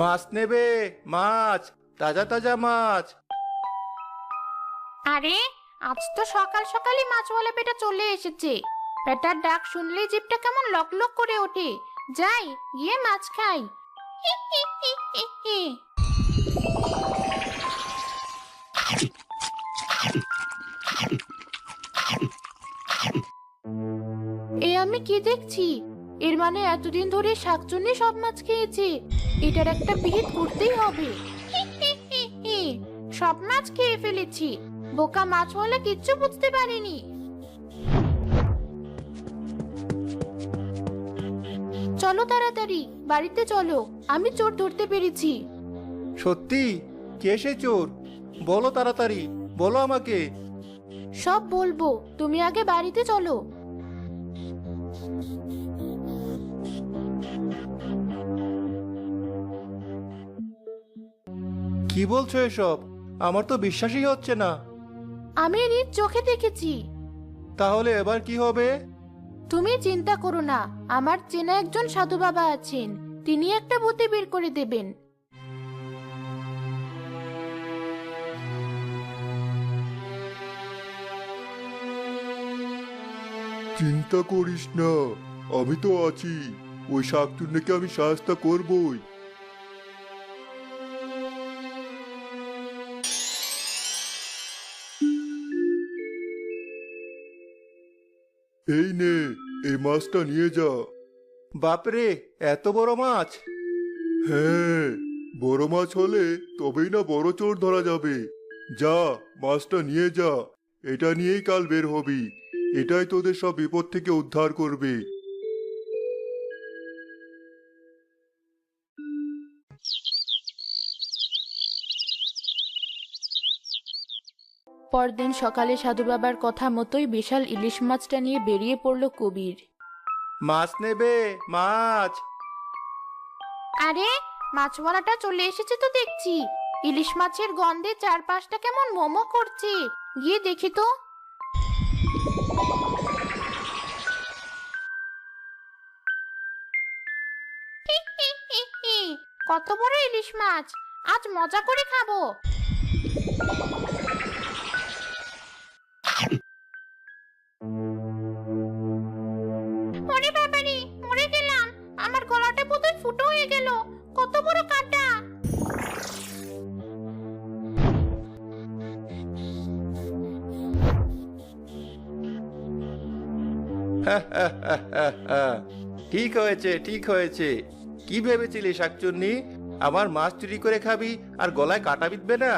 মাছ নেবে? মাছ, তাজা তাজা মাছ। আরে, আজ তো সকাল সকালই মাছওয়ালা বেটা চলে এসেছে। বেটার ডাক শুনলেই জিভটা কেমন লক লক করে ওঠে। যাই, গিয়ে মাছ খাই। হি হি হি হি হি। এ আমি কি দেখছি? এর মানে এতদিন ধরে শাকচুন্নি সব মাছ খেয়েছে। এটার একটা বিহিত করতেই হবে। হি হি হি হি। সব মাছ খেয়ে ফেলেছি। বোকা মাছওয়ালা কিচ্ছু বুঝতে পারেনি। চলো তাড়াতাড়ি, বাড়িতে চলো। আমি চোর ধরতে পেরেছি। সত্যি? কে সে চোর? বলো তাড়াতাড়ি, বলো আমাকে। সব বলবো, তুমি আগে বাড়িতে চলো। কি বলছো এসব? আমার তো বিশ্বাসই হচ্ছে না। আমি নিজ চোখে দেখেছি। তাহলে এবার কি হবে? তুমি চিন্তা করো না, আমার চেনা একজন সাধু বাবা আছেন। তিনি একটা বুদ্ধি বের করে দেবেন। চিন্তা করিস না, আমি তো আছি। ওই শাকচুন্নিকে আমি সাহায্য করবই। এই নে, এই মাছটা নিয়ে যা। বাপরে, এত বড় মাছ! হ্যাঁ, বড় মাছ হলে তবেই না বড় চোর ধরা যাবে। যা, মাছটা নিয়ে যা। এটা নিয়েই কাল বের হবি। এটাই তোদের সব বিপদ থেকে উদ্ধার করবে। পরদিন সকালে সাধু বাবার কথা মতোই বিশাল ইলিশ মাছটা নিয়ে বেরিয়ে পড়ল কবির। মাছ নেবে? মাছ! আরে, মাছওয়ালাটা চলে এসেছে তো দেখছি। ইলিশ মাছের গন্ধে চারপাশটা কেমন মোমো করছে। গিয়ে দেখি তো। হি হি হি হি। কত বড় ইলিশ মাছ! আজ মজা করে খাবো। ওরে বাবারে, মরে গেলাম। আমার গলাটা বোধহয় ফুটো হয়ে গেল। কত বড় কাঁটা! ঠিক হয়েছে, ঠিক হয়েছে। কি ভেবেছিলি শাকচুন্নি? আমার মাছ চুরি করে খাবি আর গলায় কাটা বিঁধবে না?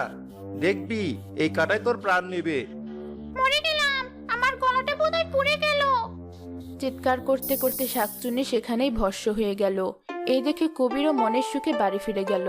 দেখবি, এই কাটায় তোর প্রাণ নেবে। মরে গেলাম, আমার গলাটা বোধহয় পুড়ে গেল। চিৎকার করতে করতে শাকচুন্নি সেখানেই ভস্ম হয়ে গেল। এই দেখে কবিরও মনের সুখে বাড়ি ফিরে গেল।